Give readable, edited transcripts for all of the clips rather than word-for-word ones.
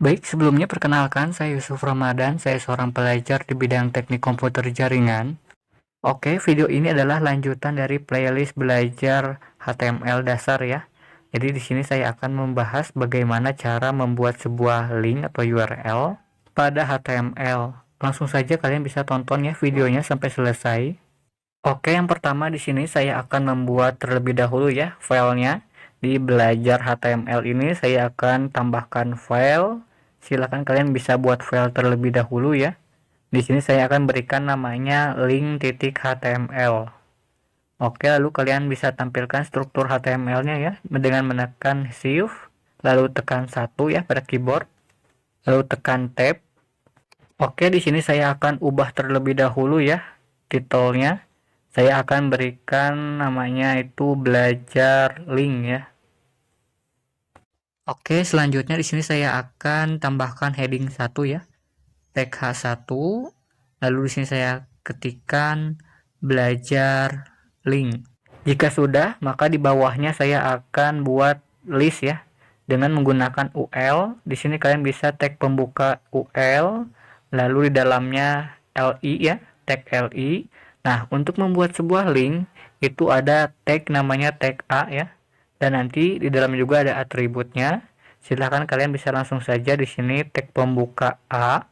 Baik, sebelumnya perkenalkan saya Yusuf Ramadan, saya seorang pelajar di bidang teknik komputer jaringan. Oke, video ini adalah lanjutan dari playlist belajar HTML dasar ya. Jadi di sini saya akan membahas bagaimana cara membuat sebuah link atau URL pada HTML. Langsung saja kalian bisa tonton ya videonya sampai selesai. Oke, yang pertama di sini saya akan membuat terlebih dahulu ya filenya. Di belajar HTML ini saya akan tambahkan file. Silakan kalian bisa buat file terlebih dahulu ya. Di sini saya akan berikan namanya link.html. Oke, lalu kalian bisa tampilkan struktur HTML-nya ya dengan menekan Shift, lalu tekan 1 ya pada keyboard, lalu tekan Tab. Oke, di sini saya akan ubah terlebih dahulu ya titelnya. Saya akan berikan namanya itu belajar link ya. Oke, selanjutnya di sini saya akan tambahkan heading 1 ya. Tag H1. Lalu di sini saya ketikkan belajar link. Jika sudah, maka di bawahnya saya akan buat list ya dengan menggunakan UL. Di sini kalian bisa tag pembuka UL, lalu di dalamnya LI ya, tag LI. Nah, untuk membuat sebuah link itu ada tag namanya tag A ya. Dan nanti di dalam juga ada atributnya. Silahkan kalian bisa langsung saja di sini tag pembuka A.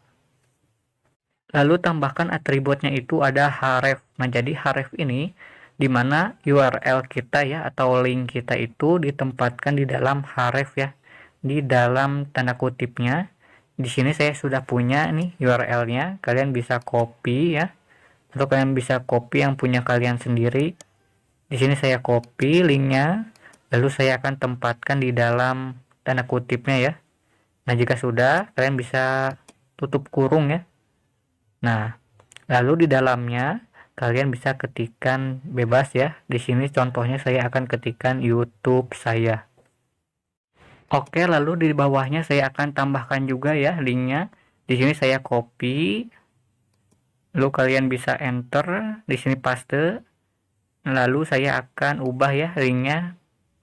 Lalu tambahkan atributnya itu ada href. Nah, jadi href ini di mana URL kita ya atau link kita itu ditempatkan di dalam href ya. Di dalam tanda kutipnya. Di sini saya sudah punya nih URL-nya. Kalian bisa copy ya. Atau kalian bisa copy yang punya kalian sendiri. Di sini saya copy linknya, lalu saya akan tempatkan di dalam tanda kutipnya ya. Nah, jika sudah, kalian bisa tutup kurung ya. Nah, lalu di dalamnya kalian bisa ketikkan bebas ya. Di sini contohnya saya akan ketikkan YouTube saya. Oke, lalu di bawahnya saya akan tambahkan juga ya linknya. Di sini saya copy, lalu kalian bisa enter, di sini paste. Lalu saya akan ubah ya linknya.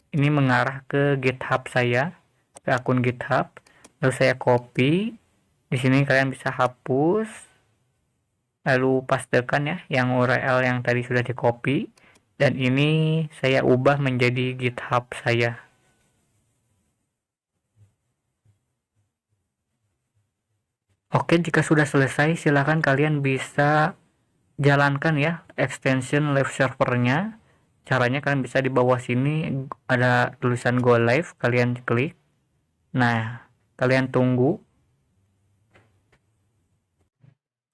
Ini mengarah ke GitHub saya, ke akun GitHub. Lalu saya copy. Di sini kalian bisa hapus. Lalu pastekan ya yang URL yang tadi sudah di copy. Dan ini saya ubah menjadi GitHub saya. Oke, jika sudah selesai silakan kalian bisa jalankan ya extension live servernya. Caranya kalian bisa di bawah sini ada tulisan go live, kalian klik. Nah, kalian tunggu.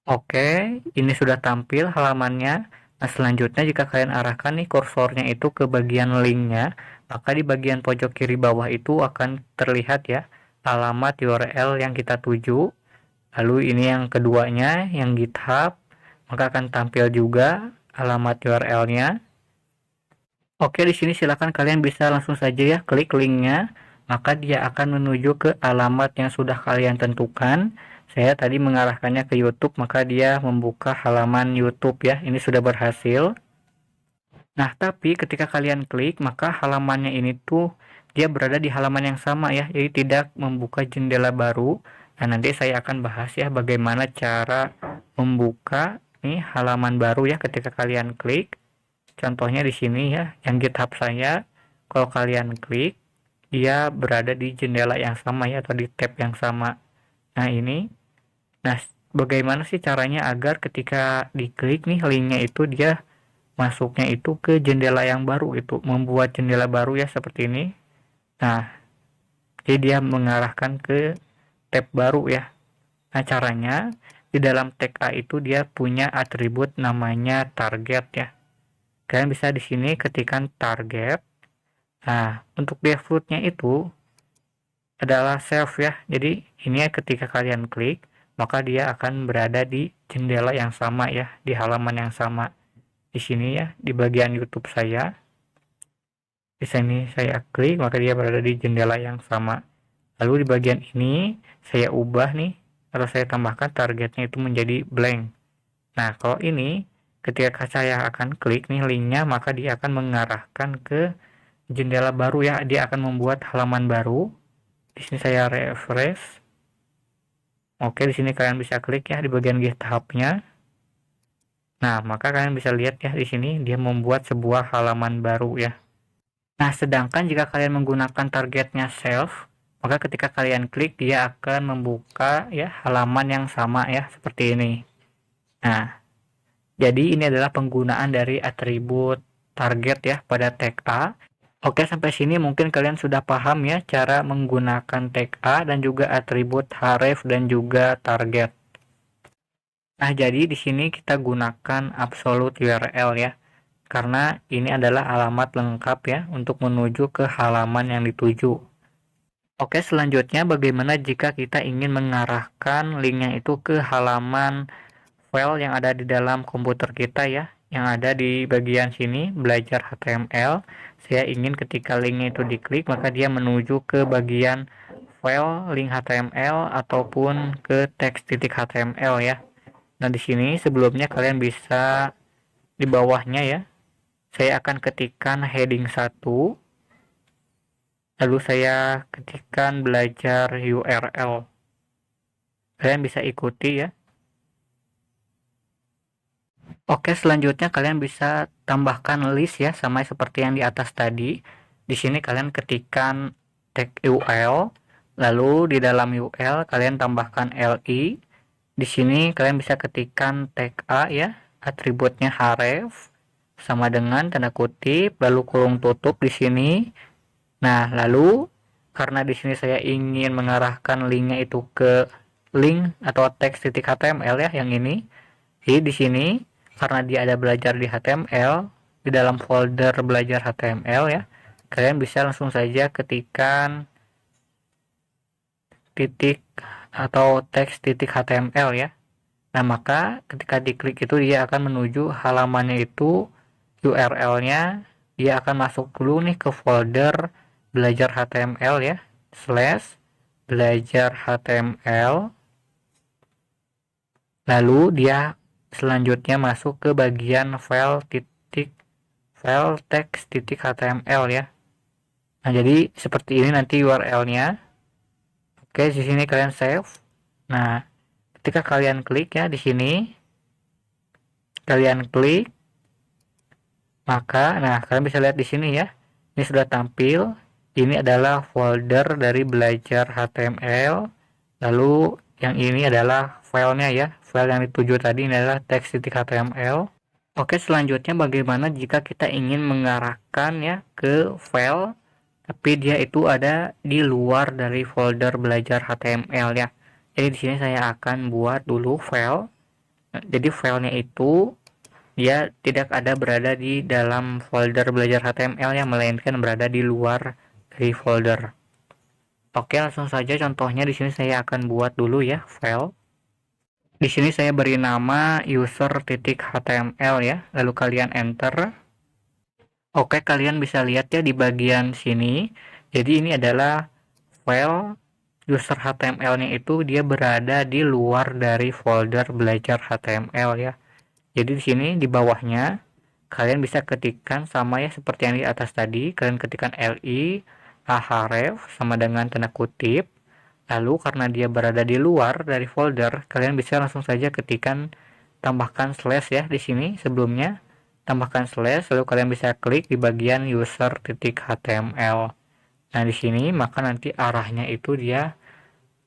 Oke, ini sudah tampil halamannya. Nah, selanjutnya jika kalian arahkan nih kursornya itu ke bagian linknya, maka di bagian pojok kiri bawah itu akan terlihat ya alamat URL yang kita tuju. Lalu ini yang keduanya, yang GitHub, maka akan tampil juga alamat URL-nya. Oke, di sini silakan kalian bisa langsung saja ya klik linknya, maka dia akan menuju ke alamat yang sudah kalian tentukan. Saya tadi mengarahkannya ke YouTube, maka dia membuka halaman YouTube ya. Ini sudah berhasil. Nah, tapi ketika kalian klik, maka halamannya ini tuh dia berada di halaman yang sama ya. Jadi tidak membuka jendela baru. Nah, nanti saya akan bahas ya bagaimana cara membuka nih halaman baru ya ketika kalian klik. Contohnya di sini ya, yang GitHub saya. Kalau kalian klik, dia berada di jendela yang sama ya atau di tab yang sama. Nah, ini. Nah, bagaimana sih caranya agar ketika diklik nih linknya itu dia masuknya itu ke jendela yang baru, itu membuat jendela baru ya seperti ini. Nah, jadi dia mengarahkan ke tab baru ya. Nah, caranya di dalam tag A itu dia punya atribut namanya target ya. Kalian bisa di sini ketikkan target. Nah, untuk defaultnya itu adalah save ya. Jadi ini ya ketika kalian klik, maka dia akan berada di jendela yang sama ya, di halaman yang sama. Di sini ya, di bagian YouTube saya. Di sini saya klik, maka dia berada di jendela yang sama. Lalu di bagian ini saya ubah nih, atau saya tambahkan targetnya itu menjadi blank. Nah, kalau ini ketika saya akan klik nih linknya, maka dia akan mengarahkan ke jendela baru ya. Dia akan membuat halaman baru. Di sini saya refresh. Oke, di sini kalian bisa klik ya di bagian GitHub-nya. Nah, maka kalian bisa lihat ya di sini dia membuat sebuah halaman baru ya. Nah, sedangkan jika kalian menggunakan targetnya self, maka ketika kalian klik dia akan membuka ya halaman yang sama ya seperti ini. Nah, jadi ini adalah penggunaan dari atribut target ya pada tag A. Oke, sampai sini mungkin kalian sudah paham ya cara menggunakan tag A dan juga atribut href dan juga target. Nah, jadi di sini kita gunakan absolute URL ya. Karena ini adalah alamat lengkap ya untuk menuju ke halaman yang dituju. Oke, selanjutnya bagaimana jika kita ingin mengarahkan linknya itu ke halaman file yang ada di dalam komputer kita ya, yang ada di bagian sini belajar HTML. Saya ingin ketika linknya itu diklik maka dia menuju ke bagian file link HTML ataupun ke teks.html ya. Nah, di sini sebelumnya kalian bisa di bawahnya ya. Saya akan ketikkan heading 1. Lalu saya ketikkan belajar URL. Kalian bisa ikuti ya. Oke, selanjutnya kalian bisa tambahkan list ya, sama seperti yang di atas tadi. Di sini kalian ketikkan tag UL, lalu di dalam UL kalian tambahkan LI. Di sini kalian bisa ketikkan tag A ya, atributnya href sama dengan tanda kutip, lalu kurung tutup di sini. Nah, lalu karena di sini saya ingin mengarahkan linknya itu ke link atau teks.html ya, yang ini. Jadi di sini karena dia ada belajar di HTML, di dalam folder belajar HTML ya, kalian bisa langsung saja ketikkan titik atau teks.html ya. Nah, maka ketika diklik itu dia akan menuju halamannya itu URL-nya, dia akan masuk dulu nih ke folder belajar HTML ya, slash belajar HTML, lalu dia selanjutnya masuk ke bagian file text.html ya. Nah, jadi seperti ini nanti URL-nya. Oke, di sini kalian save. Nah, ketika kalian klik ya di sini, kalian klik, maka nah kalian bisa lihat di sini ya. Ini sudah tampil. Ini adalah folder dari belajar HTML. Lalu yang ini adalah filenya ya. File yang dituju tadi ini adalah text.html. Oke, selanjutnya bagaimana jika kita ingin mengarahkan ya ke file tapi dia itu ada di luar dari folder belajar HTML ya. Jadi di sini saya akan buat dulu file. Jadi filenya itu dia tidak ada berada di dalam folder belajar HTML yang melainkan berada di luar dari folder. Oke, langsung saja contohnya di sini saya akan buat dulu ya file. Di sini saya beri nama user.html ya, lalu kalian enter. Oke, kalian bisa lihat ya di bagian sini. Jadi ini adalah file user HTML-nya itu dia berada di luar dari folder belajar HTML ya. Jadi di sini di bawahnya kalian bisa ketikkan sama ya seperti yang di atas tadi, kalian ketikkan li href sama dengan tanda kutip. Lalu karena dia berada di luar dari folder, kalian bisa langsung saja ketikkan tambahkan slash ya di sini sebelumnya. Tambahkan slash lalu kalian bisa klik di bagian user.html. Nah, di sini maka nanti arahnya itu dia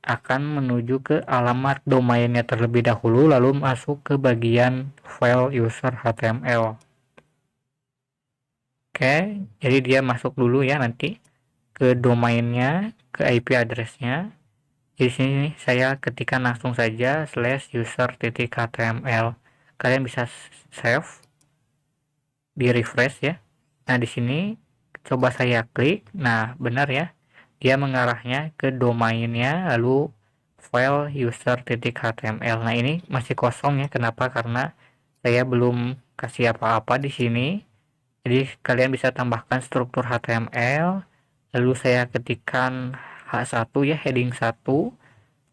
akan menuju ke alamat domainnya terlebih dahulu lalu masuk ke bagian file user HTML. Oke, jadi dia masuk dulu ya nanti ke domainnya, ke IP addressnya. Di sini saya ketikkan langsung saja slash user.html. Kalian bisa save, di refresh ya. Nah, di sini coba saya klik. Nah, benar ya. Dia mengarahnya ke domainnya lalu file user.html. Nah, ini masih kosong ya. Kenapa? Karena saya belum kasih apa-apa di sini. Jadi kalian bisa tambahkan struktur HTML. Lalu saya ketikkan H1 ya, heading 1.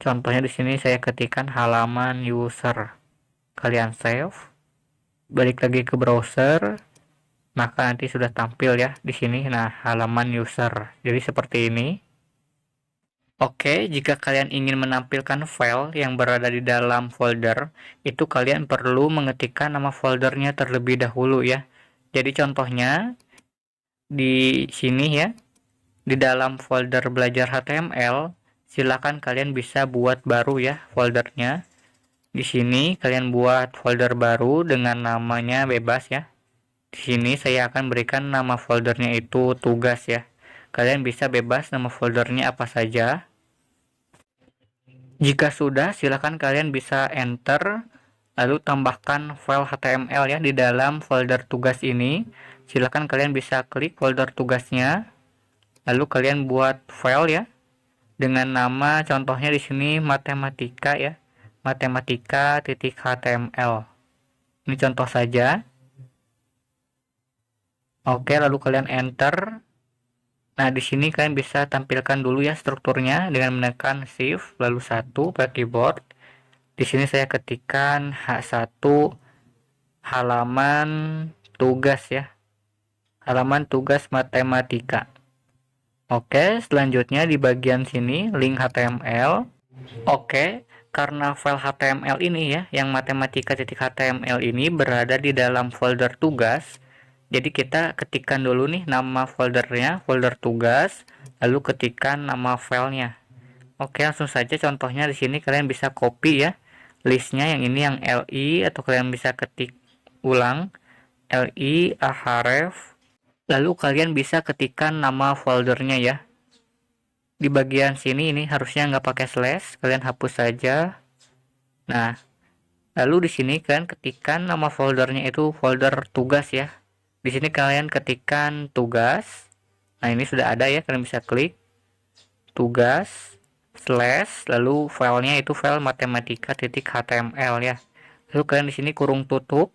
Contohnya di sini saya ketikkan halaman user. Kalian save. Balik lagi ke browser. Maka nanti sudah tampil ya di sini. Nah, halaman user. Jadi seperti ini. Oke, jika kalian ingin menampilkan file yang berada di dalam folder, itu kalian perlu mengetikkan nama foldernya terlebih dahulu ya. Jadi contohnya di sini ya, di dalam folder belajar HTML, silakan kalian bisa buat baru ya foldernya. Di sini kalian buat folder baru dengan namanya bebas ya. Di sini saya akan berikan nama foldernya itu tugas ya. Kalian bisa bebas nama foldernya apa saja. Jika sudah, silakan kalian bisa enter, lalu tambahkan file HTML ya di dalam folder tugas ini. Silakan kalian bisa klik folder tugasnya, lalu kalian buat file ya dengan nama contohnya di sini matematika ya, matematika.html. Ini contoh saja. Oke, lalu kalian enter. Nah, di sini kalian bisa tampilkan dulu ya strukturnya dengan menekan Shift lalu 1 pada keyboard. Di sini saya ketikkan H1 halaman tugas ya. Halaman tugas matematika. Oke, selanjutnya di bagian sini link HTML. Oke, karena file HTML ini ya, yang matematika.html ini berada di dalam folder tugas. Jadi kita ketikkan dulu nih nama foldernya, folder tugas, lalu ketikkan nama filenya. Oke, langsung saja contohnya di sini kalian bisa copy ya listnya yang ini yang li atau kalian bisa ketik ulang li ahref. Lalu kalian bisa ketikkan nama foldernya ya. Di bagian sini ini harusnya nggak pakai slash, kalian hapus saja. Nah, lalu di sini kalian ketikkan nama foldernya itu folder tugas ya. Di sini kalian ketikkan tugas. Nah, ini sudah ada ya, kalian bisa klik tugas slash lalu filenya itu file matematika.html ya. Lalu kalian di sini kurung tutup.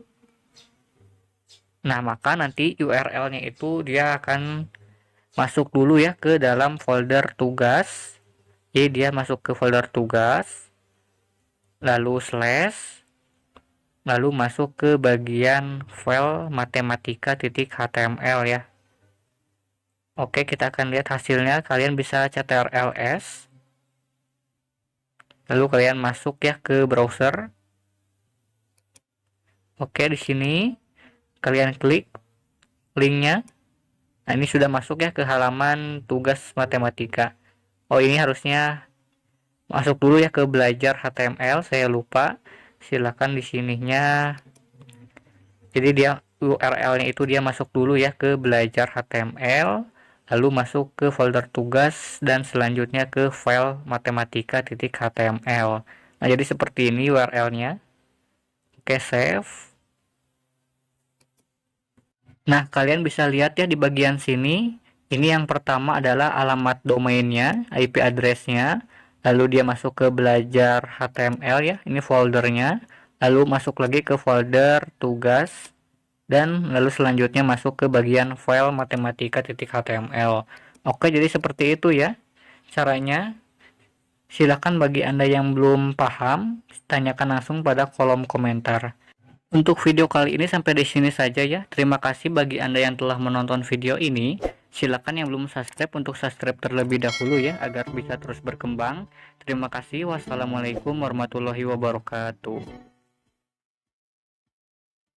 Nah, maka nanti URL-nya itu dia akan masuk dulu ya ke dalam folder tugas. Jadi dia masuk ke folder tugas, lalu slash, lalu masuk ke bagian file matematika.html ya. Oke, kita akan lihat hasilnya. Kalian bisa ctrls, lalu kalian masuk ya ke browser. Oke, di sini kalian klik linknya. Nah, ini sudah masuk ya ke halaman tugas matematika. Oh, ini harusnya masuk dulu ya ke belajar HTML, saya lupa. Silakan di sininya. Jadi dia URL-nya itu dia masuk dulu ya ke belajar HTML, lalu masuk ke folder tugas dan selanjutnya ke file matematika.html. Nah, jadi seperti ini URL-nya. Oke, save. Nah, kalian bisa lihat ya di bagian sini. Ini yang pertama adalah alamat domainnya, IP address-nya. Lalu dia masuk ke belajar HTML ya, ini foldernya. Lalu masuk lagi ke folder tugas. Dan lalu selanjutnya masuk ke bagian file matematika.html. Oke, jadi seperti itu ya caranya. Silakan bagi Anda yang belum paham, tanyakan langsung pada kolom komentar. Untuk video kali ini sampai di sini saja ya. Terima kasih bagi Anda yang telah menonton video ini. Silakan yang belum subscribe untuk subscribe terlebih dahulu ya agar bisa terus berkembang. Terima kasih. Wassalamualaikum warahmatullahi wabarakatuh.